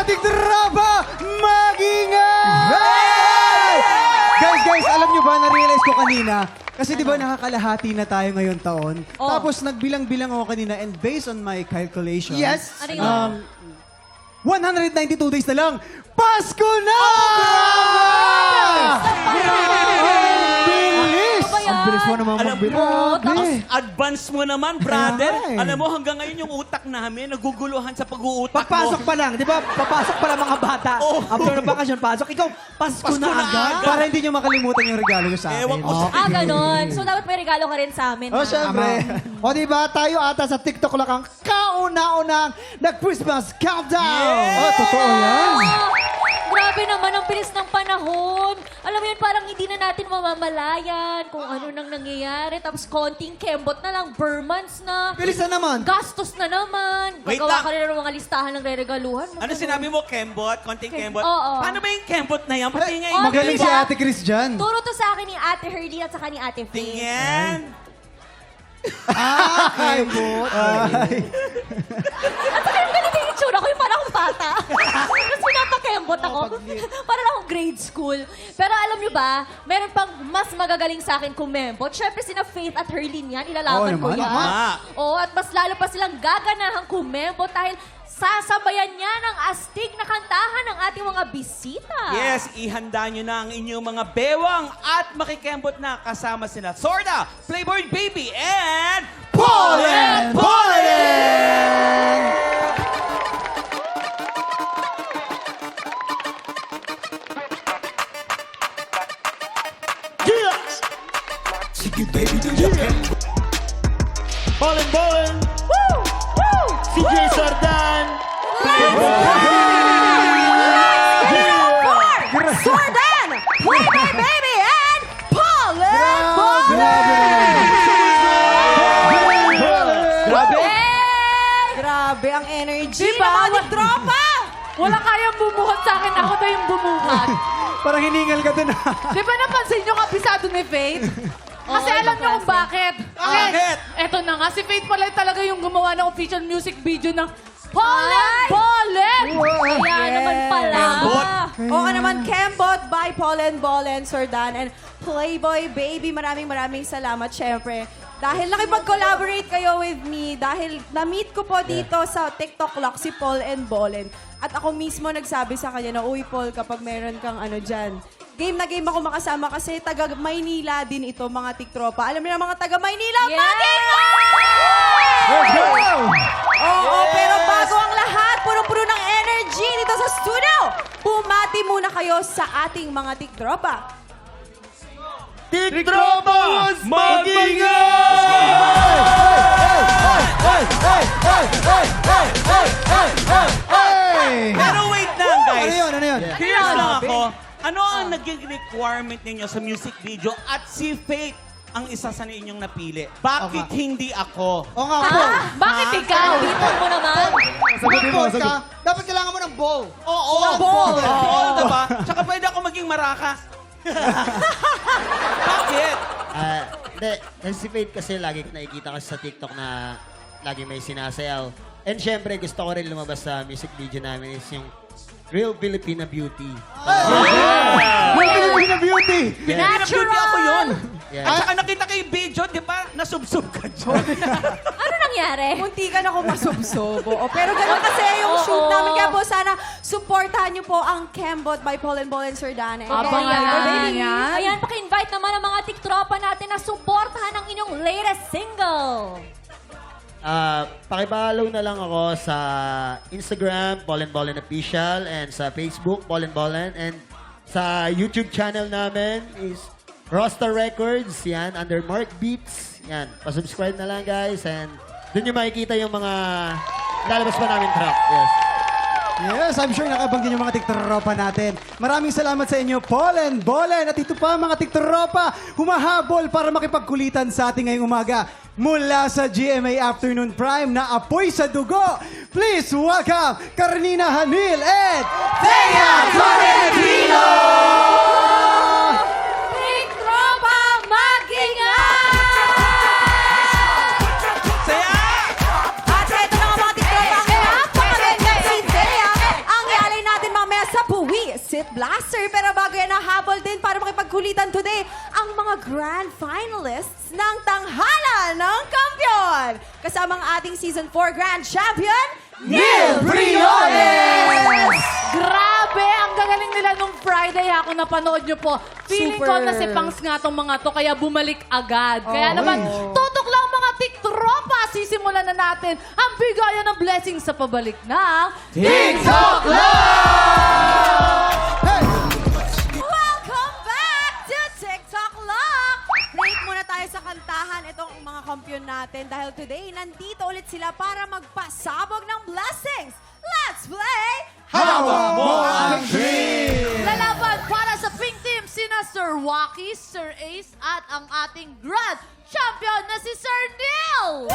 Tiktropa, mag-ingat! Guys, alam nyo ba, na-realize ko kanina, kasi di ba nakakalahati na tayo ngayon taon? Oh. Tapos nagbilang-bilang ako kanina and based on my calculation, Yes. Ano yun? 192 days na lang, Pasko na! Bilis! Ano ba yan? Ang bilis mo naman Alam magbilang. mo, Grabe. advance mo naman, brother. Kaya nga eh. Alam mo, hanggang ngayon yung utak namin, naguguluhan sa pag-uutak Papasok mo. pa lang, di ba? Papasok pa lang mga bata. Oo. After ng bakasyon, pasok. Ikaw, Pasko Pasko na na agad. agad. Para hindi nyo makalimutan yung regalo nyo sa akin. Ewan ko sa- Ganon. So, dapat may regalo ka rin sa amin. Oh, ha? syempre. O di ba, tayo ata sa TikTok lang ang kauna-unang nag-Christmas countdown. Oh, totoo yan. Grabe naman ang bilis ng panahon. Alam mo yun, parang hindi na natin mamamalayan kung ano nang nangyayari. Tapos konting kembot na lang, Burmans na. Bilis na naman. Gastos na naman. Wait Gagawa lang. ka rin ng mga listahan ng reregaluhan mo. Ano sinabi mo, Kembot? Konting Kembot? Oo. Paano ba yung Kembot na yan? Pati nga yung Magaling si diba? Ate Chris dyan. Turo to sa akin ni Ate Herdy at saka ni Ate Faye. Tingin. Ay, bot. At saka yung ganito yung itsura ko, yung parang akong bata. Tapos pinapakembot ako. Parang akong grade school. Pero alam nyo ba, meron pang mas magagaling sa akin kumembot. Siyempre, sina Faith at Herlyn yan. Ilalaban Oo ko naman, yan. tama. Oo, at mas lalo pa silang gaganahang kumembot dahil sasabayan niya ng astig na kantahan ng ating mga bisita. Yes, ihanda nyo na ang inyong mga bewang at makikembot na kasama sila Sorda, Playboy Baby, and Polen! Polen! Ballin', CJ Sardan. Sordan, Playboy Baby, and Polen! Grabe! Grabe ang energy. Diba? Mga tropa! Walang kayang bumuhat sa akin. Ako na yung bumuhat. Parang hiningal ka dun. Di ba napansin nyo kabisado ni Faith? Kasi alam nyo kung bakit. Bakit? Eto na nga, si Faith pala talaga yung gumawa ng official music video ng Polen! Kaya naman pala. Kembot. Oo naman, Kembot by Polen Bolen, Sordan, and Playboy Baby. Maraming salamat, syempre. Dahil nakipag-collaborate kayo with me, dahil na-meet ko po dito sa TikTok lock si Paul and Bolen. At ako mismo nagsabi sa kanya na, uy Paul, kapag meron kang ano dyan, game na game ako makasama kasi taga Maynila din ito, mga tiktropa. Alam niyo na mga taga Maynila, Yes! mag-ingat! Let's go! Oo, pero bago ang lahat, punong-puno ng energy dito sa studio. Bumati muna kayo sa ating mga tiktropa. Tiktropa! Pero wait lang, guys. Ano yun? Ano yun? Curious lang ako. Ano ang naging requirement ninyo sa music video at si Faith ang isa sa inyong napili? Bakit hindi ako? Oo nga, Paul. Bakit ikaw? Biton mo naman. Sagutin mo, Paul sagutin. ka, dapat kailangan mo ng ball. Oo, ball. Ball, diba? Tsaka pwede ako maging marakas. Bakit? Hindi, si Faith kasi lagi ko nakikita kasi sa TikTok na lagi may sinasayaw. And syempre, gusto ko rin lumabas sa music video namin is yung Real Filipina Beauty. Filipina Beauty! Filipina Beauty ako yun. Yeah. At saka nakita ko yung video, di ba? Nasubsob ka dyan. Ano nangyari? Munti ka na ako masubsobo. Pero gano'n kasi yung Oo. shoot namin. Kaya po sana supportahan niyo po ang Kembot by Polen Bolen Sordana. Abangan yan. Ayan, paki-invite naman ang mga tiktropa natin na suportahan ang inyong latest single. Pakipollow na lang ako sa Instagram, Polen Bolen Official, and sa Facebook, Polen Bolen, and sa YouTube channel namin is Rosta Records, yan, under Mark Beats, yan. Pa-subscribe na lang, guys, and dun nyo makikita yung mga lalabas pa namin track, yes. Yes, I'm sure nakabanggit yung mga tiktropa natin. Maraming salamat sa inyo, Polen, Bolen. At ito pa, mga tiktropa, humahabol para makipagkulitan sa ating ngayong umaga. Mula sa GMA Afternoon Prime na apoy sa dugo. Please welcome Carnina Hanil and Thea Tolentino! Tiktropa, mag-ingat! Saya! At ito na nga mga tiktropa. Ang napakaganda si Thea. Ang yalay finalists ng Tanghalan ng Kampiyon. Kasama ang ating Season 4 Grand Champion, Neil Briones! Grabe! Ang gagaling nila nung Friday ha, kung napanood nyo po. Feeling ko Super. na si Pangs nga tong mga to, kaya bumalik agad. Kaya naman, tutok lang mga tiktropa! Sisimulan na natin ang bigayan ng blessings sa pabalik ng TikTok Welcome back to TikTok Lock! Break muna tayo sa kantahan itong mga kampiyon natin dahil today, nandito ulit sila para magpasabog ng blessings. Let's play! Hawak mo ang dream! Lalaban para sa pink team sina Sir Waki, Sir Ace at ang ating Grand Champion na si Sir Neil!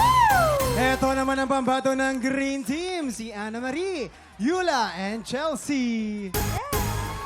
Ito naman ang pambato ng Green Team, si Anna Marie, Yula, and Chelsea.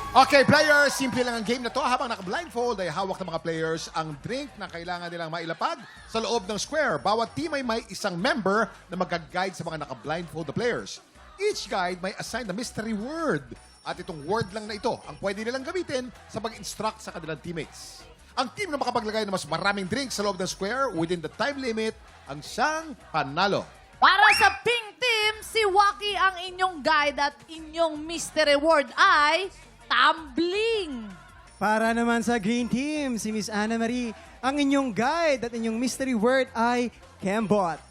Okay, players, simple lang ang game na to. Habang naka-blindfold ay hawak ng mga players ang drink na kailangan nilang mailapag sa loob ng square. Bawat team ay may isang member na mag-guide sa mga naka-blindfold na players. Each guide may assigned na mystery word. At itong word lang na ito ang pwede nilang gamitin sa pag-instruct sa kanilang teammates. Ang team na makapaglagay ng mas maraming drinks sa loob ng square within the time limit ang siyang panalo. Para sa pink team, si Waki ang inyong guide at inyong mystery word ay tumbling. Para naman sa Green Team, si Miss Anna Marie, ang inyong guide at inyong mystery word ay Kembot.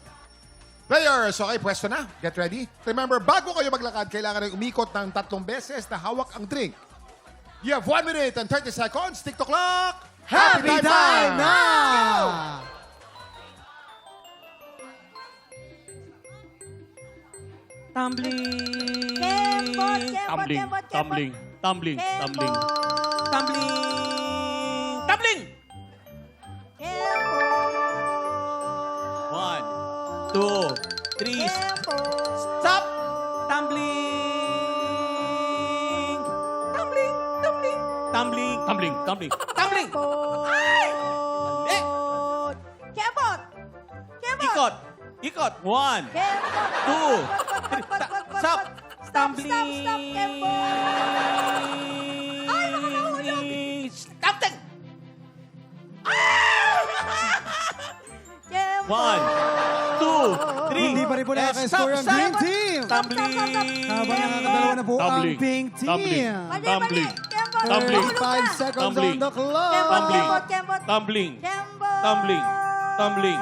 Players, okay, pwesto na. Get ready. Remember, bago kayo maglakad, kailangan rin umikot ng 3 beses na hawak ang drink. You have 1 minute and 30 seconds. TikTok clock. Happy time na! Tumbling. Tumbling. Tumbling. Tumbling. Tumbling. Tumbling. 1, 2, 3. Stop. Tumbling. Tumbling. Tumbling. Tumbling. Tumbling. Tumbling. Tumbling. Ay! Mali. Kembot! Kembot! Ikot. Ikot. 1, 2, 3. Stop. Tumbling. Stop, Kembot! Ay, baka mahulog. Stop. Kembot! 1, 2, 3. Hindi pa rin po nakaka-score ang Green Team. Tumbling. Habang nakakadalawa na po ang Tumbling. Pink Team. Tumbling. Mali, Tumbling. Kembot! Tumbling. Mahulog ka. 5 seconds Tumbling. on the clock. Tumbling. Kembot! Tumbling. Kembot! Tumbling. Tumbling.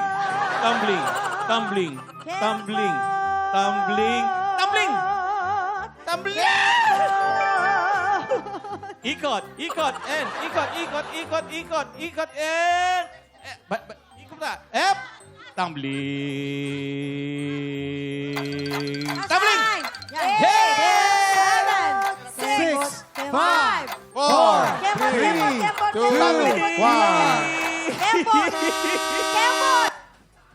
Tumbling. Tumbling. Tumbling. Tumbling. Tumbling. Tumbling. Ikot. Ikot. And. Ikot. Ikot. Ikot. Ikot. Ikot. And. Ikot na. F. Tumbling. Tumbling. Hey! 6, 5, 4, 3, 2, 1. Kembot! Kembot!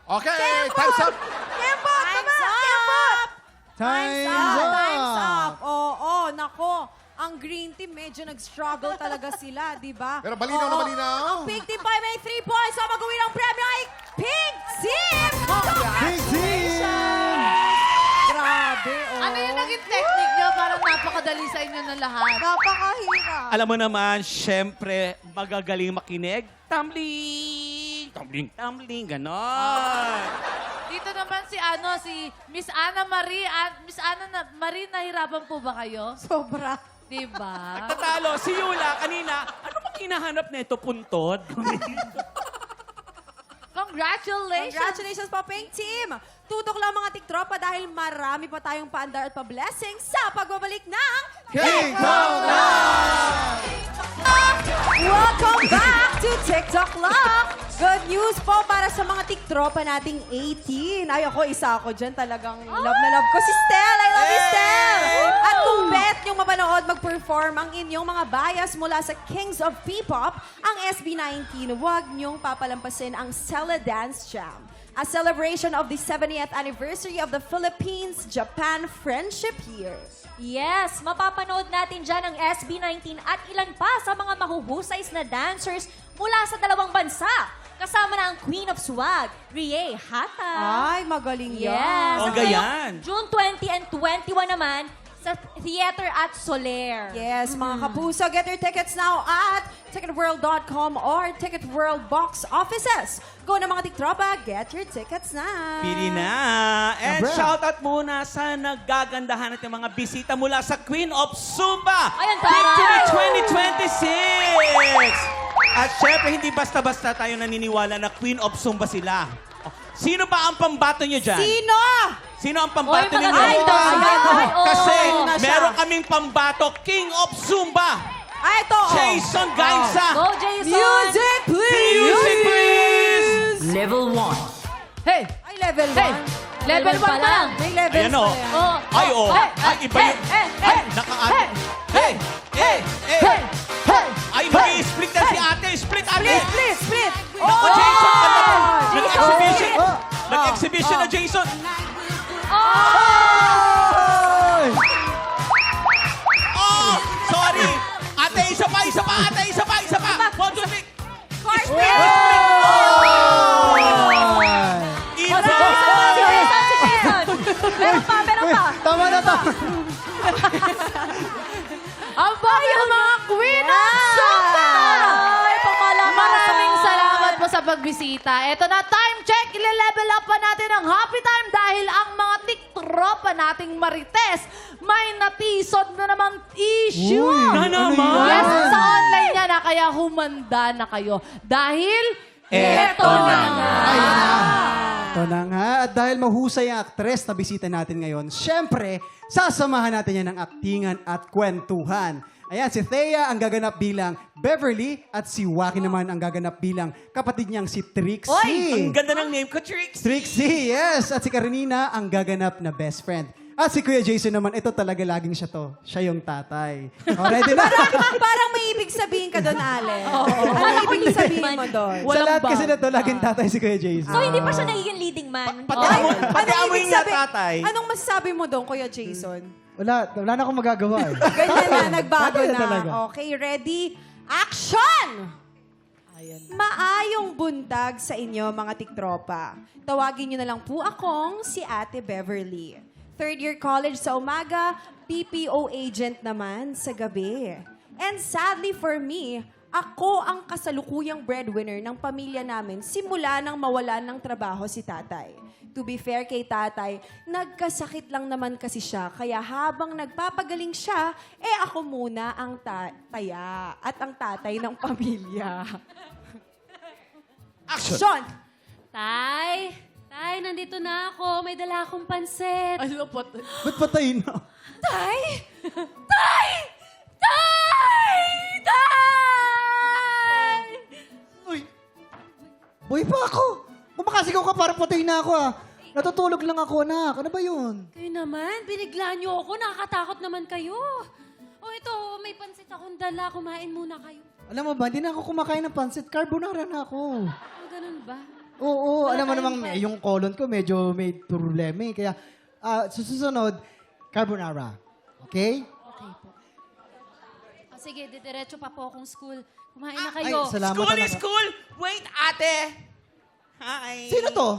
Okay, time's up. Kembot! Kembot! Time's Time's up. up! Oo, nako. Ang green team, medyo nag-struggle talaga sila, di ba? Pero malinaw na malinaw. Ang pink team pa may 3 points. So, mag-uwi ng premyo ay pink team! Pink Team! Grabe, oh. Ano yung naging technique nyo? Parang napakadali sa inyo na lahat. Napakahirap. Alam mo naman, syempre, magagaling makinig. Tumbling! Tumbling! Tumbling! Ganon! Dito naman si Miss Anna Marie. Miss Anna Marie, nahirapan po ba kayo? Sobra. Diba? Nagtatalo, si Yula kanina, ano bang hinahanap na ito, puntod? Congratulations! Congratulations po, pink team! Tutok lang mga tiktropa dahil marami pa tayong paandar at pa-blessing sa pagbabalik ng TikTok Live! Welcome back to TikTok Lock! Good news po para sa mga tiktropa nating 18. Ay, isa ako dyan. Talagang love na love ko si Stel. I love you, Stel! At kung bet niyong mapanood mag-perform ang inyong mga bias mula sa Kings of P-Pop, ang SB19, huwag niyong papalampasin ang Sela Dance Jam. A celebration of the 70th anniversary of the Philippines-Japan Friendship Year. Yes, mapapanood natin dyan ang SB19 at ilan pa sa mga mahuhusays na dancers mula sa dalawang bansa. Kasama na ang Queen of Swag, Rie Hata. Ay, magaling yan. Yes. Bongga yan. June 20 and 21 naman, sa theater at Soler. Yes, mga kapuso, get your tickets now at ticketworld.com or Ticket World box offices. Go na mga tiktropa, get your tickets na. Pili na. And Abra. shoutout muna sa nagagandahan natin mga bisita mula sa Queen of Zumba. Ayan, taray! Victory 2026! At syempre, hindi basta-basta tayo naniniwala na Queen of Zumba sila. Sino ba ang pambato nyo dyan? Sino? Sino ang pambato Oy, ninyo? maganda ito. Ay, oh. Kasi na siya. meron kaming pambato, King of Zumba, Ito. Jason Gainsa. Go, Jason! Music, please! Music, please! Level 1. Hey! Ay, level 1. Hey! Level 1 pa lang. May levels Ayan o. pa yan. Oh, Ay, oh. Hey, Ay, iba hey, yun. hey, Ay, hey, naka-ate. Hey! Hey! Hey! Hey! Hey! Ay, mag-i-split na si ate. Split, ate! Split, split. Naku, Jason! Ganda mo. Oh! Nag-exhibition. Oh! Nag-exhibition na Jason. Ay! Oh! Sorry! Ate, isa pa, isa pa! Ate, isa pa, isa pa! One, two, three! Car Split! split. Iba! Si Jason! Meron pa, meron pa. Tama na, tama. Ang bago ng mga Queen of Zumba! Ay, pangalaman. Maraming salamat po sa pagbisita. Ito na, time check. Ile-level up pa natin ang happy time dahil ang mga tiktropa nating marites may natisod na namang issue. Na naman! Yes, sa online niya na kaya humanda na kayo. Dahil, Eto na nga. Ito na nga. At dahil mahusay ang aktres na bisita natin ngayon, syempre, sasamahan natin yan ng aktingan at kwentuhan. Ayan, si Thea ang gaganap bilang Beverly at si Waki naman ang gaganap bilang kapatid niyang si Trixie. Ang ganda ng name ko, Trix. Trixie, yes! At si Karenina ang gaganap na best friend. At si Kuya Jason naman, ito talaga laging siya to. Siya yung tatay. O, ready na? Parang may ibig sabihin ka doon, Ale. Ano ibig sabihin mo doon? Sa lahat kasi na to, laging tatay si Kuya Jason. So, hindi pa siya nagiging leading man. Pati amoy, pati Anong amoy ibig niya, sabi- tatay. Anong masasabi mo doon, Kuya Jason? Wala na akong magagawa eh. Ganyan na, nagbago Tatay na. talaga. Okay, ready? Action! Maayong buntag sa inyo, mga tiktropa. Tawagin niyo na lang po akong si Ate Beverly. Third year college sa umaga, PPO agent naman sa gabi. And sadly for me, ako ang kasalukuyang breadwinner ng pamilya namin simula nang mawalan ng trabaho si tatay. To be fair kay tatay, nagkasakit lang naman kasi siya. Kaya habang nagpapagaling siya, ako muna ang taya at ang tatay ng pamilya. Action! Tay, nandito na ako. May dala akong pansit. ay, lupot. Ba't patay na? Tay! Boy pa ako. Kumakasigaw ka para patay na ako ah. Natutulog lang ako, anak. Ano ba yun? Kayo naman, binigla niyo ako. Nakakatakot naman kayo. O ito, may pansit akong dala. Kumain muna kayo. Alam mo ba, hindi na ako kumakain ng pansit. Carbonara na ako. O, ganun ba? Oo, Wala alam mo tayong namang yung colon ko medyo may problema eh. Kaya susunod, carbonara. Okay? Okay po. O, sige, didiretso pa po akong school. Kumain na Ay, kayo. salamat School anak. is school. Wait, ate. Hi. Sino to?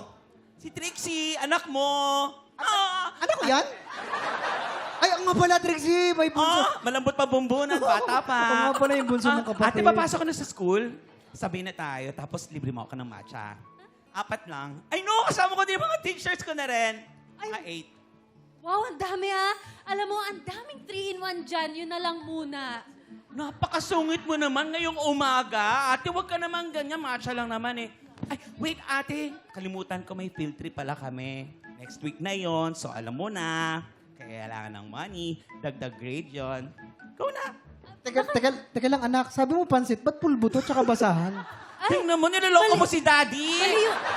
Si Trixie, anak mo. Anak ko yan? Ay, ang nga pala, Trixie. May bunso. Malambot pa bumbunan, bata pa. Ang nga pala yung bunso ng Ate, kapatid. papasok ka na sa school. Sabay na tayo, tapos libre mo ako ng matcha. 4 lang. Ay no, kasama ko din yung mga teachers ko na rin. Mga 8. Wow, ang dami ah. Alam mo, ang daming 3-in-1 dyan. Yun na lang muna. Napakasungit mo naman ngayong umaga. Ate, huwag ka naman ganyan. Matcha lang naman eh. Ay, wait ate. Kalimutan ko may field trip pala kami. Next week na yon, so alam mo na. Kailangan ng money. Dagdag grade yon. Go na. Teka lang, anak. Sabi mo pansit, ba't pulbo to tsaka basahan? Tingnan mo, niloloko mo si daddy.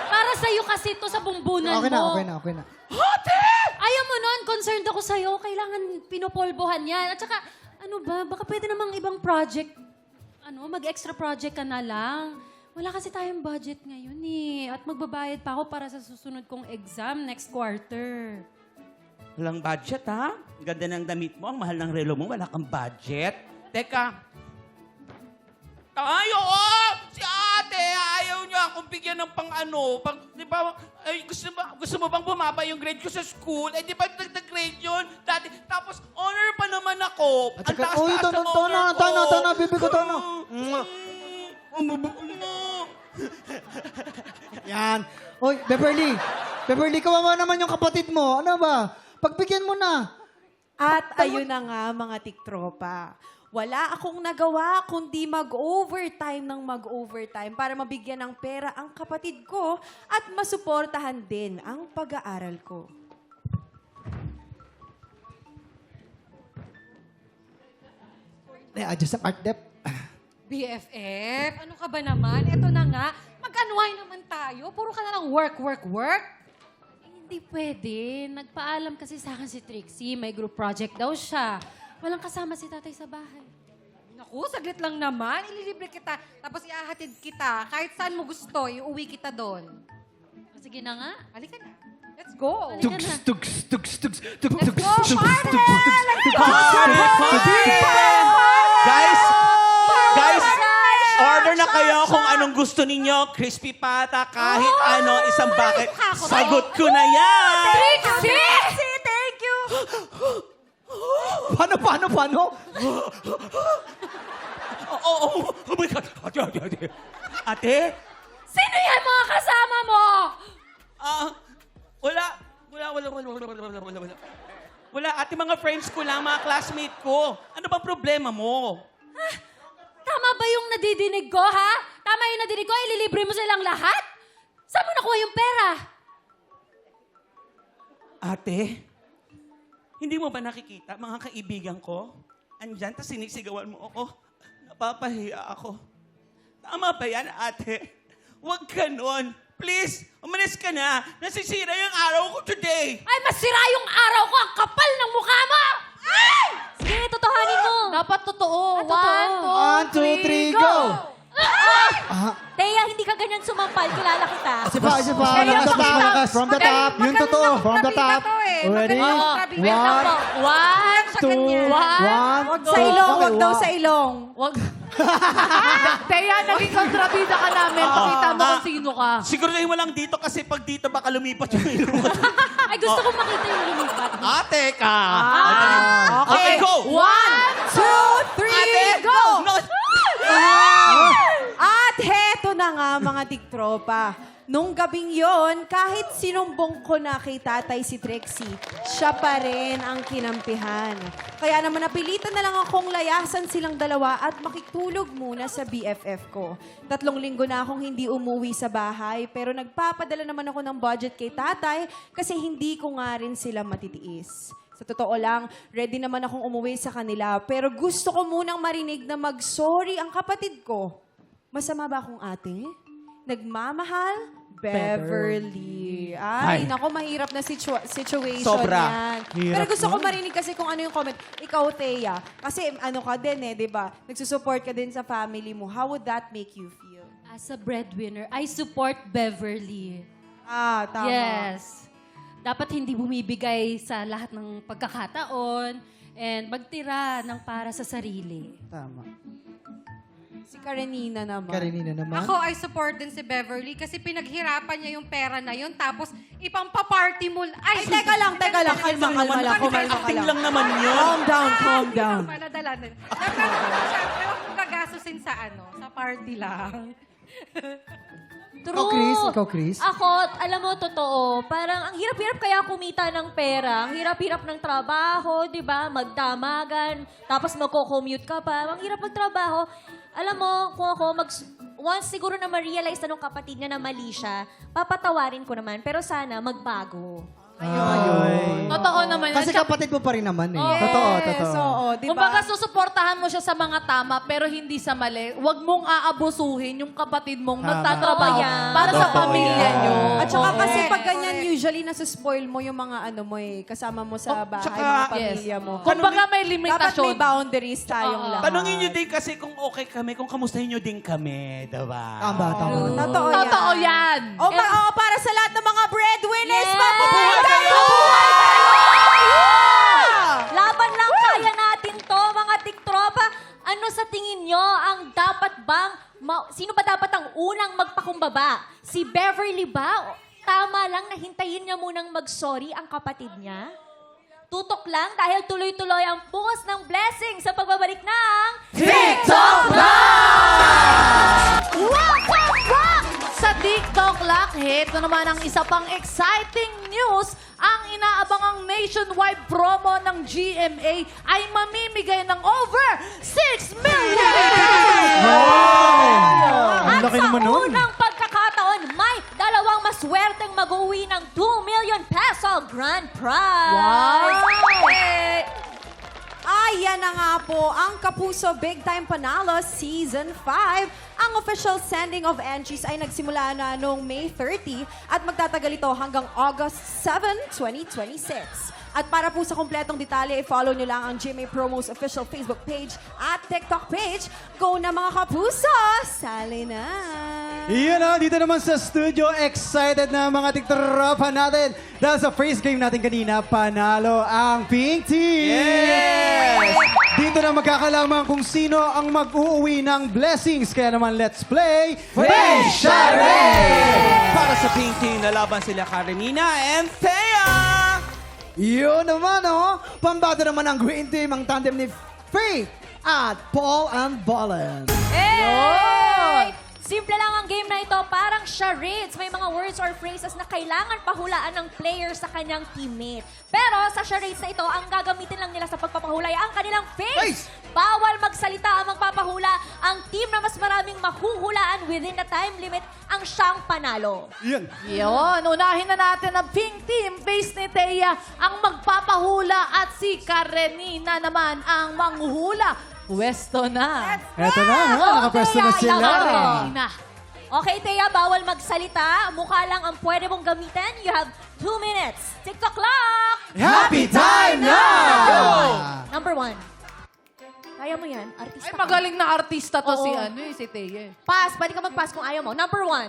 Para sa'yo kasi to sa bumbunan Okay na, mo. okay na. Ate! Ayaw mo nun, concerned ako sa'yo. Kailangan pinupolbohan yan. At saka, ano ba, baka pwede namang ibang project. Mag-extra project ka na lang. Wala kasi tayong budget ngayon eh. At magbabayad pa ako para sa susunod kong exam next quarter. Walang budget, ha? Ang ganda ng damit mo, ang mahal ng relo mo, wala kang budget. Teka. Tayo, Si ate, ayaw niya ako akong bigyan ng di ba, ay, gusto mo bang bumaba yung grade ko sa school? Eh, di ba nag-grade yun? Dati, tapos honor pa naman ako. At saka, uy, tono, bibi ko, tono. Yan. Uy, Beverly, kawawa naman yung kapatid mo. Ano ba? Pagbigyan mo na. At ayun na nga mga tiktropa. Wala akong nagawa kundi mag-overtime para mabigyan ng pera ang kapatid ko at masuportahan din ang pag-aaral ko. Adjust ang art dep. BFF, ano ka ba naman? Ito na nga, mag-unwind naman tayo. Puro ka na lang work. Hindi pwede. Nagpaalam kasi sa akin si Trixie. May group project daw siya. Walang kasama si tatay sa bahay. Naku, saglit lang naman. Ililibre kita, tapos iahatid kita. Kahit saan mo gusto, iuwi kita doon. Sige na nga. Halika na. Let's go. Halika na. Guys, order na kayo kung anong gusto ninyo. Crispy pata, kahit isang bucket. Sagot ko na yan! Trixie, thank you! Paano? Oh my God. Ate? Sino yan mga kasama mo? Wala. Wala, ate, mga friends ko lang, mga classmate ko. Ano bang problema mo? Tama ba yung nadidinig ko, ha? Tama yung nadidinig ko, ililibre mo silang lahat? Saan mo nakuha yung pera? Ate, hindi mo ba nakikita, mga kaibigan ko? Andyan, tas sinisigawan mo ako. Napapahiya ako. Tama ba yan, ate? Huwag ganon. Please, umalis ka na. Nasisira yung araw ko today. Ay, masira yung araw ko! Ang kapal ng mukha mo! Ay! Sige, totohanin mo. Dapat totoo. totoo. 1, 2, 3, go! Teya, hindi ka ganyan sumampal. Kilala kita. Isa pa. Malakas. From the top. Yung totoo. From the top. Ready? Magaling ang One, Two, one. Wag sa ilong, wag daw sa ilong. Wag. Teya, naging kontrabida ka namin. Pakita mo kung sino ka. Siguraduhin mo lang dito kasi pag dito baka lumipat yung ilong mo. Ay, gusto kong makita yung lumipat. Ate ka! Okay. Go! 1, 2, 3, go! No. At heto na nga mga tiktropa. Nung gabing yon, kahit sinumbong ko na kay tatay si Trixie, siya pa rin ang kinampihan. Kaya naman napilitan na lang akong layasan silang dalawa at makitulog muna sa BFF ko. 3 linggo na akong hindi umuwi sa bahay, pero nagpapadala naman ako ng budget kay tatay kasi hindi ko nga rin sila matitiis. Sa totoo lang, ready naman akong umuwi sa kanila, pero gusto ko munang marinig na mag-sorry ang kapatid ko. Masama ba akong ate? Nagmamahal? Beverly. Ay, nako, mahirap na situation Sobra. yan. Pero gusto ko marinig kasi kung ano yung comment. Ikaw, Thea, kasi ano ka din di ba? Nagsusupport ka din sa family mo. How would that make you feel? As a breadwinner, I support Beverly. Tama. Yes. Dapat hindi bumibigay sa lahat ng pagkakataon and magtira ng para sa sarili. Tama. Si Karenina naman. Ako, I support din si Beverly kasi pinaghirapan niya yung pera na yun tapos ipampaparty mo. Ay, teka lang. Kalma lang. Acting lang naman yun. Calm down. Paladala na. Siyempre, huwag mong gagastusin sa sa party lang. True. Ikaw, Chris? Ako, alam mo, totoo. Parang ang hirap-hirap kaya kumita ng pera. Ang hirap-hirap ng trabaho, di ba? Magdamagan, tapos magko-commute ka pa. Ang hirap magtrabaho. Alam mo, kung ako, once siguro na ma-realize na nung kapatid niya na mali siya, papatawarin ko naman. Pero sana, magbago. Ayun. Totoo naman yan. Kasi kapatid mo pa rin naman eh. Yes. Totoo. Oo, di ba? Kumbaga, susuportahan mo siya sa mga tama pero hindi sa mali. Huwag mong aabusuhin yung kapatid mong nagtatrabaho Totoo yan. para sa Totoo pamilya yan. nyo. At saka kasi pag ganyan, usually nasa-spoil mo yung mga kasama mo sa bahay, tsaka- mga pamilya mo. Kumbaga, may Dapat limitasyon. may boundaries tayong lahat. Tanungin nyo din kasi kung okay kami, kung kamustahin nyo din kami, diba? Tama. Totoo yan. Totoo yan. Para sa lahat ng mga breadwinners, Yes! mabuhay kayo! Laban lang kaya natin to, mga tiktropa. Ano sa tingin nyo ang dapat bang Sino ba dapat ang unang magpakumbaba? Si Beverly ba? O tama lang na hintayin niya munang mag-sorry ang kapatid niya? Tutok lang dahil tuloy-tuloy ang buhos ng blessing sa pagbabalik ng TikTok Welcome back sa TikTok Lock. Ito naman ang isa pang exciting news. Ang inaabangang nationwide promo ng GMA ay mamimigay ng over 6 million! Ang At laki sa naman nun. unang pagkakataon, may dalawang maswerteng mag-uwi ng 2 million peso grand prize! Ayan na nga po ang Kapuso Big Time Panalo Season 5. Ang official sending of entries ay nagsimula na noong May 30 at magtatagal ito hanggang August 7, 2026. At para po sa kompletong detalye, i-follow nyo lang ang GMA Promos official Facebook page at TikTok page. Go na mga kapuso! Sali na! Iyan na, dito naman sa studio, excited na mga tiktropa natin. Dahil sa first game natin kanina, panalo ang Pink Team! Yes! Dito na magkakalaman kung sino ang mag-uuwi ng blessings. Kaya naman, let's play Face Charade! Para sa Pink Team, nalaban sila Karenina and Thea! Yun naman, oh. Pambado naman ang Green Team, ang tandem ni Faith at Paul and Bollen. Hey! Simple lang ang game na ito, parang charades. May mga words or phrases na kailangan pahulaan ng player sa kanyang teammate. Pero sa charades na ito, ang gagamitin lang nila sa pagpapahula ay ang kanilang face. Bawal magsalita ang magpapahula. Ang team na mas maraming mahuhulaan within the time limit ang siyang panalo. Iyan. Yun, unahin na natin ang Pink Team. Face ni Thea ang magpapahula at si Karenina naman ang manghuhula. Pwesto na. Eto na, ha? Nakapwesto na sila. Karenina. Okay, Thea, bawal magsalita. Mukha lang ang pwede mong gamitin. You have 2 minutes. TikTok clock! Happy time now! Number 1. Kaya mo yan, artista Ay, ka. magaling na artista to Oo. si Thea. Pass, pwede ka mag-pass kung ayaw mo. Number 1.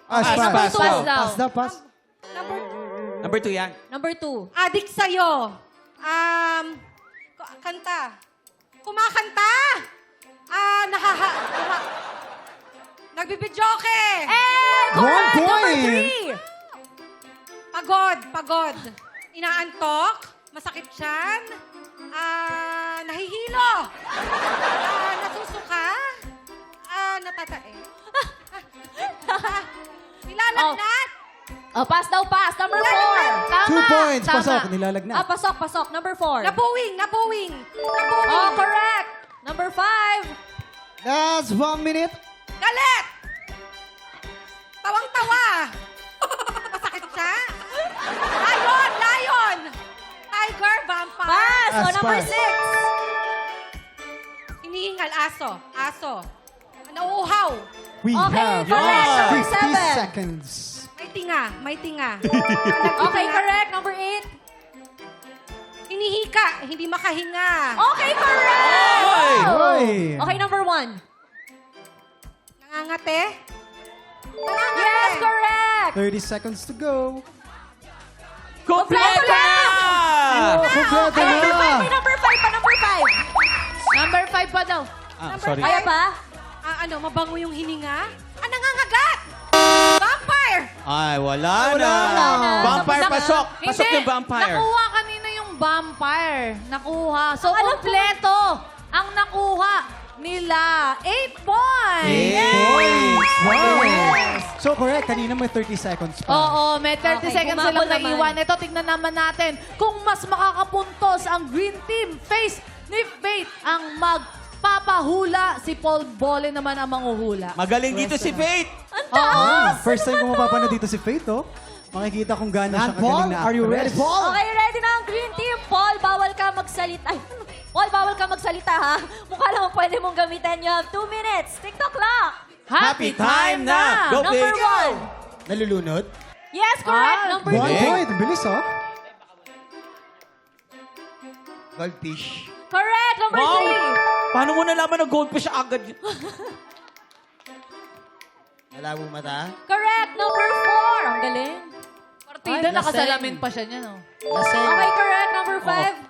Pass. Pass daw. Pass daw, pass. Number 2 yan. Number 2. Adik sa'yo. Kanta. Kumakanta. Nagbibidyoke. Eh, One correct! Number point. 3. Pagod. Inaantok. Masakit tiyan. Nahihilo. Nasusuka. Natatae. Nilalagnat. Oh, pass daw, pass. Number 4. Tama. 2 points. Tama. Pasok, nilalagnat. Pasok, pasok. Number 4. Napuwing. Oh, correct. Number 5. That's 1 minute. Galit. Tawang-tawa. Masakit siya. Lion. Tiger, vampire. Pass. Oh, Pass, number pass. 6. Hinihingal, aso. Nauuhaw. We Okay, have correct. Number 50 7. seconds. May tinga. Okay, correct. Number 8. Hinihika, hindi makahinga. Okay, correct. Hoy! Okay, number 1. Nangangate. Yes, correct. 30 seconds to go. Kompleto na! Kompleto Ay, number 5. na! May number 5 pa. Number 5. Number 5 pa daw. Sorry. Kaya pa? Mabango yung hininga? Nangangagat. Vampire. Ay, wala na. Vampire, pasok. Pasok yung vampire. Nakuha kanina yung vampire. Nakuha. So, Alam ko- kompleto ang nakuha nila. 8 points! Wow! So correct, kanina may 30 seconds pa. Oo, may 30 Okay, seconds humabol silang naiwan. naman. Ito, tignan naman natin kung mas makakapuntos ang Green Team. Face ni Faith ang magpapahula. Si Paul Bole naman ang manghuhula. Magaling dito si Faith. First time ko mapapanood dito si Faith, oh. Makikita kung gaano siya And Paul, kagaling na are you ready, actress. Paul? Okay, ready na ang Green Team. Paul, bawal ka magsalita. Ay, Paul, bawal ka magsalita, ha? Mukha lang ang pwede mong gamitin. You have 2 minutes. TikTok clock. Happy time na! Go, Number Faith. 1. Nalulunod? Yes, correct. Number 2. 1 point, ang bilis, oh. Goldfish. Correct. Number Wow. 3. Paano mo nalaman na goldfish agad? Malabo mata? Correct. Number 4. Ang galing. Partida, nakasalamin pa siya niya, no? Laseng. Okay, correct. Number 5.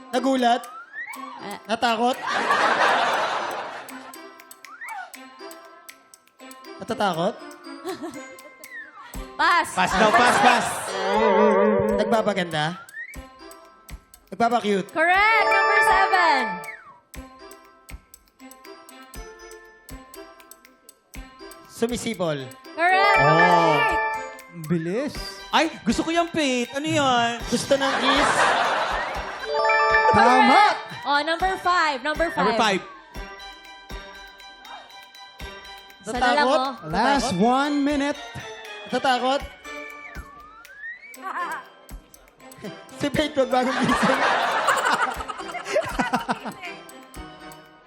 Nagulat? Natakot? Natatakot? Pass. Pass daw, pass. Nagpapaganda? Nagpapakute? Correct. Number 7. Sumisipol? Correct. Number 8. Bilis. Ay, gusto ko yung Faith. Ano yun? Gusto ng kiss? Tama. Oh, number 5. Number 5. Number 5. Sa dala mo. Last 1 minute. Natatakot? Si Faith magbagong gising.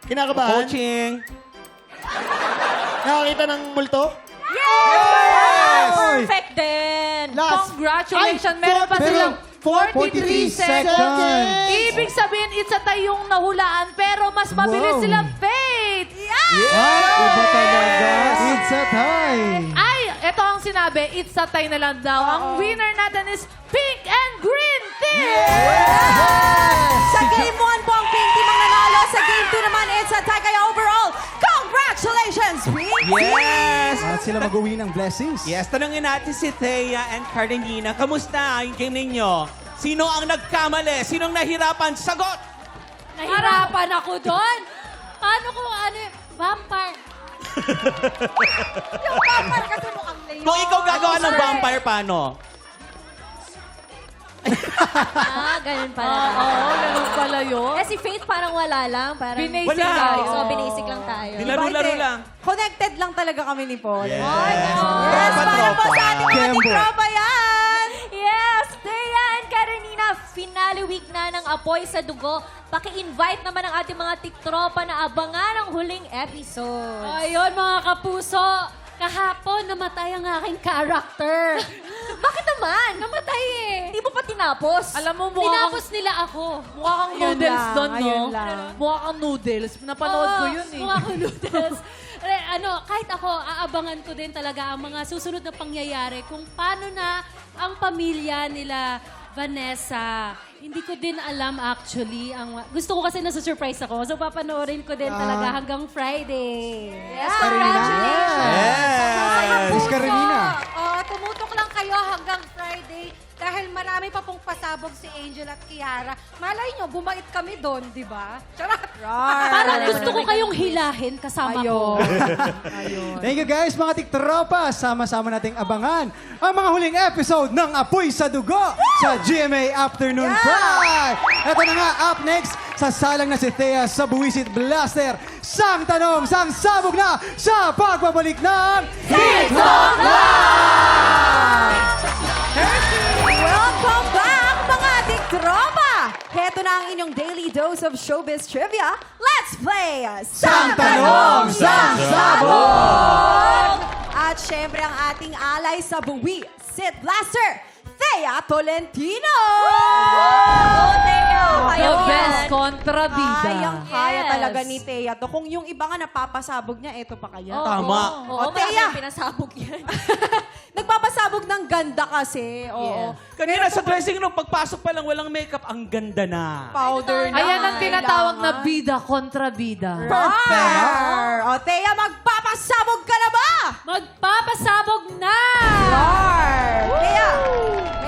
Kinakabahan? Coaching. Nakakita ng multo? Perfect din. Congratulations! Meron pa silang 43 seconds. Ibig sabihin, it's a tie yung nahulaan, pero mas mabilis Wow. sila, Faith! Ay, iba talaga. It's a tie. Ay, ito ang sinabi, it's a tie na lang daw. Ang winner natin is Pink and Green Team! Sa Game 1 po ang Pink Team ang nanalo. Sa Game 2 naman, it's a tie. Kaya overall, congratulations, Pink Team! Yes! At sila mag-uwi ng blessings. Yes, tanungin natin si Thea and Cardenina. Kamusta yung game ninyo? Sino ang nagkamali? Sinong nahirapan? Sagot! Nahirapan ako doon. Paano kung ano, vampire? Yung papar kasi mukhang layo. Kung ikaw gagawa ng vampire, paano? Ganun pala. Oo, ganun pala yun. Eh, si Faith parang wala lang. Parang Binasic Wala. tayo. So, binasic lang tayo. Laro-laro lang. Connected lang talaga kami ni Paul. Yes. Yes, para po sa ating mga Kembo. tiktropa yan! Yes! Thea and Karenina, finale week na ng Apoy sa Dugo. Paki-invite naman ang ating mga tiktropa na abangan ang huling episode. Ayun, mga kapuso. Kahapon, namatay ang aking character. Bakit naman? Namatay eh. Hindi mo pa tinapos. Alam mo, mukha kang, Tinapos nila ako. mukha kang Ayun noodles lang, doon, no? ayun lang. Mukha kang noodles. Napanood ko Oo, yun eh. Mukha akong noodles. Kahit ako, aabangan ko din talaga ang mga susunod na pangyayari kung paano na ang pamilya nila Vanessa. Hindi ko din alam actually. Gusto ko kasi nasa-surprise ako. So papanoorin ko din talaga hanggang Friday. Yes, Congratulations. Yes! Miss Carolina. Tumutok lang kayo hanggang Friday dahil marami pa pong pasabog si Angel at Kiara. Malay nyo, bumait kami doon, di ba? Charot! Parang gusto ko kayong hilahin kasama ko. Thank you guys, mga tiktropa. Sama-sama nating abangan ang mga huling episode ng Apoy sa Dugo sa GMA Afternoon Pride. Ito na nga, up next, sasalang na si Thea sa Buwisit Blaster. Sang tanong, sang sabog na sa pagbabalik ng TikTok Live! Welcome back, mga tiktropa! Heto na ang inyong daily dose of showbiz trivia. Let's play Sang tanong, sang sabog! At syempre ang ating alay sa buwi, Sit Blaster, Thea Tolentino! The best kontrabida. Kaya Yes. talaga ni Thea to. Kung yung iba nga napapasabog niya, eto pa kaya. Tama. Oo, O, Thea. marami pinasabog yan. Nagpapasabog ng ganda kasi. Oo. Kanina sa dressing room, pagpasok pa lang, walang makeup. Ang ganda na. Powder na. Ayan ang tinatawag na kailangan. bida kontra bida. Roar! O, Thea, magpapasabog ka na ba? Magpapasabog na! Roar! Thea,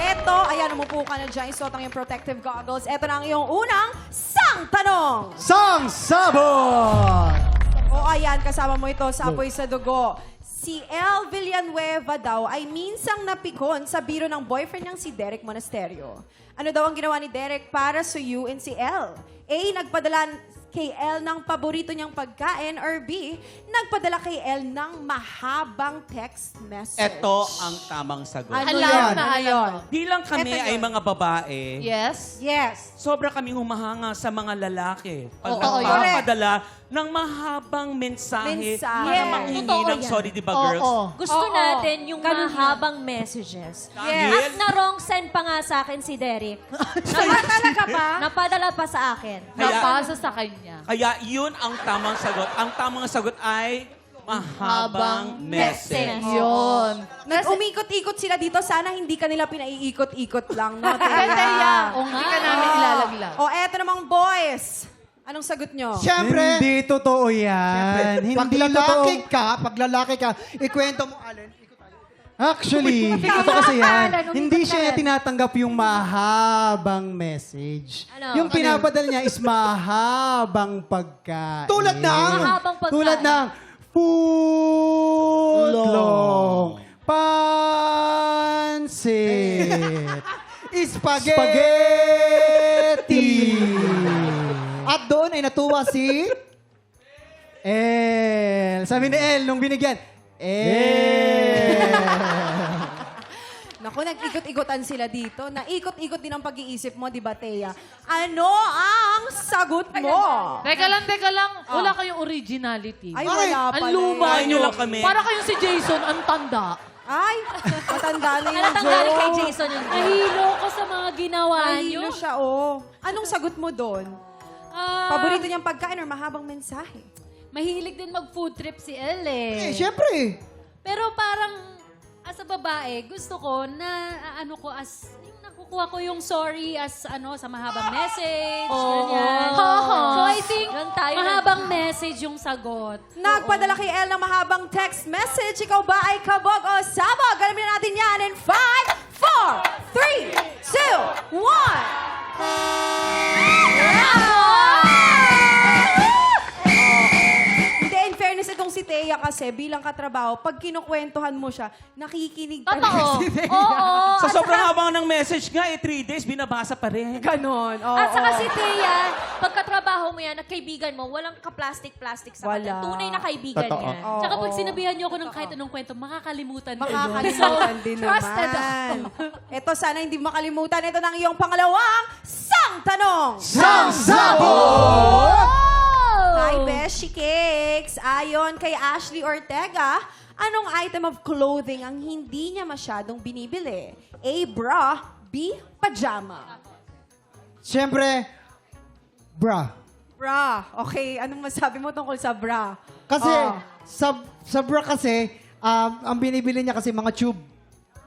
eto, ayan, umupo ka na dyan. Isuot ang iyong protective goggles. Eto na ang iyong unang sang tanong. Sang sabog! O, ayan, kasama mo ito sa Apoy sa Dugo. Si El Villanueva daw ay minsang napikon sa biro ng boyfriend niyang si Derek Monasterio. Ano daw ang ginawa ni Derek para suyuin si El? A. Nagpadala kay El ng paborito niyang pagkain or B. Nagpadala kay El ng mahabang text message. Ito ang tamang sagot. Ano Alam yan? na Ano alam yun? ko. Bilang kami Ito yun. ay mga babae, Yes? Yes. sobra kaming humahanga sa mga lalaki. Pag Oo, nagpapadala ng mahabang mensahe Mensahe. para Yes. manghingi Totoo ng yan. sorry, di ba, girls? Oo. Gusto Oo. natin yung Ganun mahabang messages. Dahil- At na-wrong send pa nga sa akin si Derek. Talaga ba? Napadala pa sa akin. Napasa sa kanya. Kaya yun ang tamang sagot. Ang tamang sagot ay mahabang message. Yun. Umikot-ikot sila dito. Sana hindi ka nila pinaiikot-ikot lang, no? Kaya, Thea? o nga. Hindi ka namin ilalaglag. O, eto namang boys. Anong sagot nyo? Siyempre, Hindi totoo yan. Hindi totoo. pag lalaki ka, ikwento mo, Allen. Actually, Ikaw ito kasi na, yan, Alan, hindi umikot siya ka rin. tinatanggap yung mahabang message. Ano? Yung pinapadala niya is mahabang pagkain. Tulad ng? Mahabang pagkain. Tulad ng footlong, pansit, spaghetti. At doon ay natuwa si... El. Sabi ni El, nung binigyan, Naku, nag-ikot-ikotan sila dito. Naikot-ikot din ang pag-iisip mo, di ba, Thea? Ano ang sagot mo? Teka lang. Wala kayong originality. Ay, wala Ang pala. luma Ay, nyo. nyo lang kami. Para kayong si Jason, ang tanda. Ay, matanda na yung Halatang galing kay joke. Jason yun. Nahilo ko sa mga ginawa niyo. Nahilo siya, oh. Anong sagot mo doon? Paborito niyang pagkain or mahabang mensahe? Mahilig din mag-food trip si Elle eh. Siyempre. Pero parang, as a babae, gusto ko na, yung nakukuha ko yung sorry as, sa mahabang message, ganyan. So, I think, Yan tayo. mahabang message yung sagot. Nagpadala kay Elle ng mahabang text message. Ikaw ba ay kabog o sabog? Alamin na natin yan in 5, 4, 3, 2, 1. Hindi, in fairness, itong si Thea kasi bilang katrabaho, pag kinukwentuhan mo siya, nakikinig talaga Totoo. si Thea. Oo. Sa At sobrang saka- habang ng message nga, 3 days, binabasa pa rin. Ganon. Oo. At saka si Thea, pagkatrabaho mo yan, at kaibigan mo, walang ka-plastic-plastic sa kanya. Wala. Tunay na kaibigan Totoo. yan. Oo. Tsaka pag sinabihan niyo ako ng kahit anong kwento, makakalimutan ko yun. Makakalimutan din trusted naman. Ito, sana hindi makalimutan. Ito na ang iyong pangalawang sang tanong. Hi, Beshi Cakes. Ayon kay Ashley Ortega, anong item of clothing ang hindi niya masyadong binibili? A, bra. B, pajama. Siyempre, bra. Bra. Okay, anong masabi mo tungkol sa bra? Kasi, Oh. sa bra kasi, ang binibili niya kasi mga tube.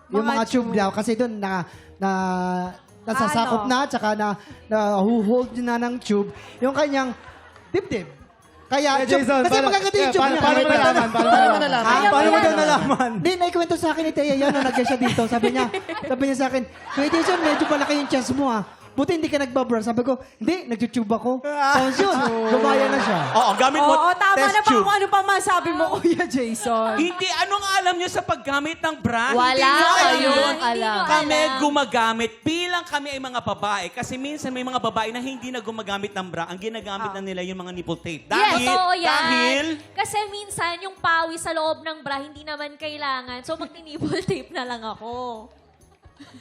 Yung Mga mga tube tube. daw. Kasi doon nasasakop Ano? na, tsaka hold na ng tube. Yung kanyang dibdib. Kaya, Jason, kasi magaganda yung tube niya. paano mo nalaman? Paano mo daw nalaman? Hindi, naikwento sa akin ni Thea yan nung nag siya dito. Sabi niya sa akin, Kuya Jason, medyo malaki yung chest mo ah. Buti hindi ka nagbabra. Sabi ko, hindi, nag-tube ako. Tapos yun, gumaya na siya. Oo, gamit mo Oo, tama test na ba tube. kung ano pa masabi mo, Kuya Jason? Hindi, anong alam nyo sa paggamit ng bra? Wala Hindi nyo kayong alam. alam. Kami gumagamit bilang kami ay mga babae. Kasi minsan may mga babae na hindi na gumagamit ng bra. Ang ginagamit na nila yung mga nipple tape. Totoo yan. Dahil, Kasi minsan, yung pawis sa loob ng bra, hindi naman kailangan. So, magninipple tape na lang ako.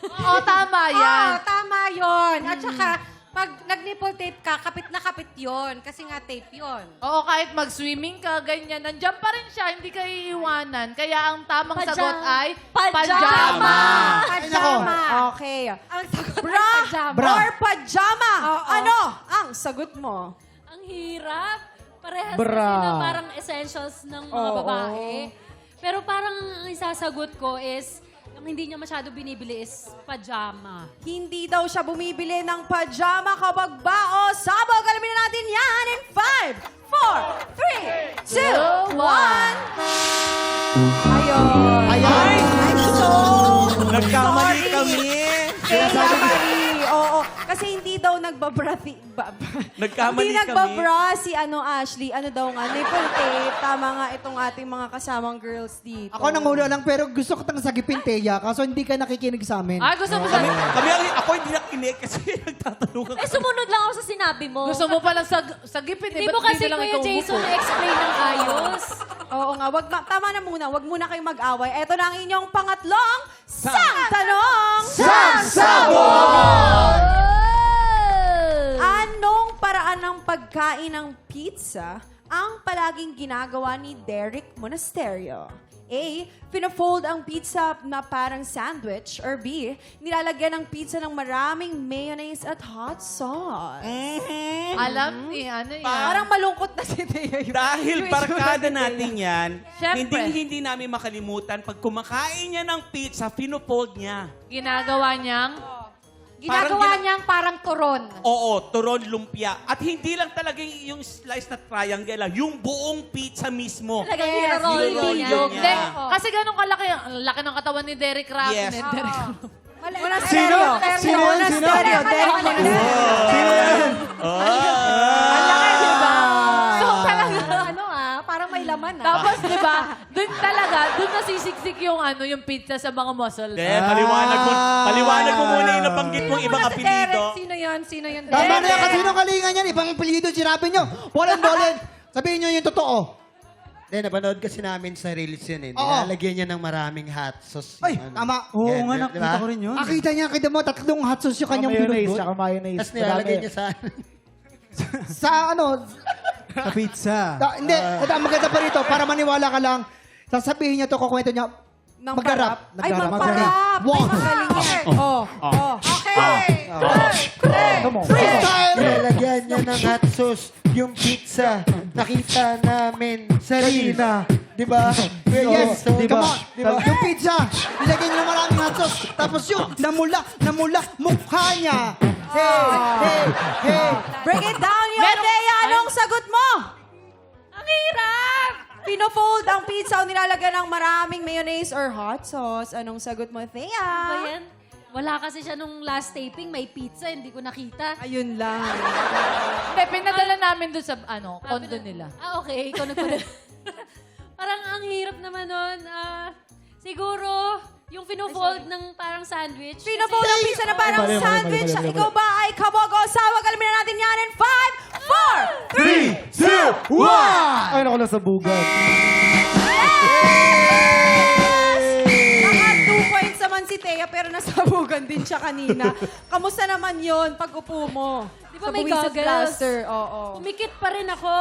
Oo, tama yan. Oo, tama yun. At saka, pag nag-nipple tape ka, kapit na kapit yun. Kasi nga tape yun. Oo, kahit mag-swimming ka, ganyan, nandiyan pa rin siya, hindi ka iiwanan. Kaya ang tamang sagot ay Pajama. Pajama. Okay. Ang sagot Bra, ay pajama. or pajama? Oo. Ano ang sagot mo? Ang hirap. Parehas Bra. kasi na parang essentials ng mga Oo. babae. Pero parang ang isasagot ko is, yung hindi niya masyado binibili is pajama. Hindi daw siya bumibili ng pajama kapag ba o sabog. Alamin na natin yan in 5, 4, 3, 2, 1. Ayun. Ayan. nagkamali Sorry. kami. Kaya Marie, oo. Kasi hindi daw nagbabra Nagkamali hindi kami. nagbabra si Ashley. Ano daw nga, nipple tape. Tama nga itong ating mga kasamang girls dito. Ako nangulo lang, pero gusto ko tang sagipin, Thea, kaso hindi ka nakikinig sa amin. Ay, gusto mo Ako hindi nakinig kasi nagtatanong ako. Eh, sumunod lang ako sa sinabi mo. Gusto mo palang sagipin, Hindi eh. mo Ba't kasi, na lang Kuya ikaw Jason, umupo? na-explain ng ayos. Oo nga, tama na muna. Wag muna kayong mag-away. Ito na ang inyong pangatlong sang tanong. Anong paraan ng pagkain ng pizza ang palaging ginagawa ni Derek Monasterio? A. Pina-fold ang pizza na parang sandwich. Or B. Nilalagyan ng pizza ng maraming mayonnaise at hot sauce. Alam, ano yan? Parang malungkot na si Thea. Dahil Yung barkada itsura ni Thea. natin yan, Siyempre. hindi namin makalimutan pag kumakain niya ng pizza, pinofold niya. Ginagawa niyang Ginagawa niyang parang turon. Oo, turon lumpia. At hindi lang talaga yung slice na triangle lang, yung buong pizza mismo. Talagang Yes, nirarol yun, mo yun, niya. yun. Hindi, Oo. kasi ganun kalaki, ang laki ng katawan ni Derek Rapp. Yes. Ni Derek. Sino? Sino yan? Sino? Sino yan? Ang laki, di ba? So, talaga. Parang may laman Tapos, di ba, dun nasisiksik yung yung pizza sa mga muscles. Paliwanag mo muna yung nabanggit mong ibang apelido. Sino yun? Sino yun? Tama na yan, kasi nung kalingan yan, ibang apelyido sinabi nyo. Polen, sabihin nyo yung totoo. Hindi, napanood kasi namin sa reels yun eh. Oo. Nilalagyan niya ng maraming hot sauce. Ay, yung tama. Oo Yan, nga, di ba? nakita ko rin yun. Kita niya, mo, tatlong hot sauce yung kanyang binubot. Tapos nilalagay niya sa... Sa ano, Sa pizza. hindi, maganda pa rito, para maniwala ka lang, sasabihin niya to, kukwento niya, magharap. Ay, Nagdarap. magparap. Wow. Ay, magaling yan. Freestyle! Nilalagyan niya ng hot sauce yung pizza. Nakita namin sa Rina. Di ba? Yes, Diba? come on. Yung pizza, nilagyan niya ng maraming hot sauce. Tapos yung namula, mukha niya. Hey. Break it down, Thea. Anong sagot mo? Ang hirap! Pinofold ang pizza o nilalagyan ng maraming mayonnaise or hot sauce. Anong sagot mo, Thea? Ba yan? Wala kasi siya nung last taping, may pizza, hindi ko nakita. Ayun lang. Hindi, pinadala namin dun sa, condo nila. Okay, ikaw nagpadala. Parang ang hirap naman nun. Siguro, yung pinofold ng parang sandwich. Pinofold ang pizza na parang sandwich. Ikaw ba ay kabogo? Sawag, alamin na natin yan in 5, 4, 2, 1! Ay, naku, nasa bugat. Naka 2 points naman si Thea pero nasabugan din siya kanina. Kamusta naman yon pag-upo mo? Di ba Sa may Buwisit goggles? Blaster, oo. Umikit pa rin ako.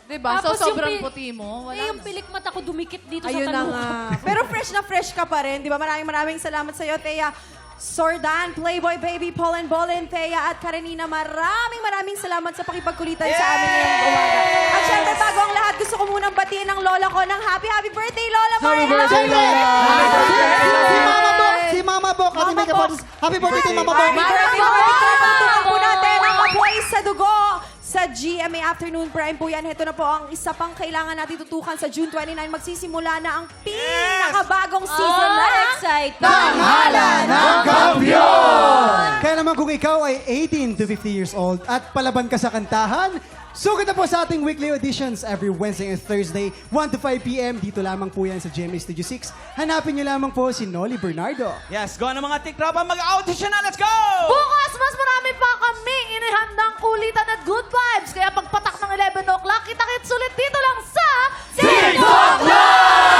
Diba? So, Tapos yung sobrang pi- puti mo. Wala yung pilik mata ko dumikit dito Ayun sa na talong. nga. Pero fresh ka pa rin. Di ba? Maraming salamat sa iyo, Thea. Sordan, Playboy Baby, Polen Bolen, Thea at Karenina, maraming salamat sa pakipagkulitan sa amin ngayong umaga. At syempre, bago ang lahat, gusto ko munang batiin ang lola ko ng happy birthday, Lola Marla! Happy birthday, Lola! Si Mama Bok! Happy Mama Bok. Happy birthday kay Mama Bok! Happy birthday, Mama Bok! Tutukan po natin ang kabuhay sa dugo sa GMA Afternoon Prime po yan. Ito na po ang isa pang kailangan natin tutukan sa June 29. Magsisimula na ang pinakabagong season na excited! Tanghalan ng Kampiyon! Kaya naman kung ikaw ay 18 to 50 years old at palaban ka sa kantahan, sugod na po sa ating weekly auditions every Wednesday and Thursday, 1 to 5 p.m. Dito lamang po yan sa GMA Studio 6. Hanapin niyo lamang po si Noli Bernardo. Yes, go na mga tiktropa, mag-audition na, let's go! Bukas, mas marami pa kaming inihandang kulitan at good vibes. Kaya pagpatak ng 11 o'clock, kita-kits ulit dito lang sa... TikTok Live!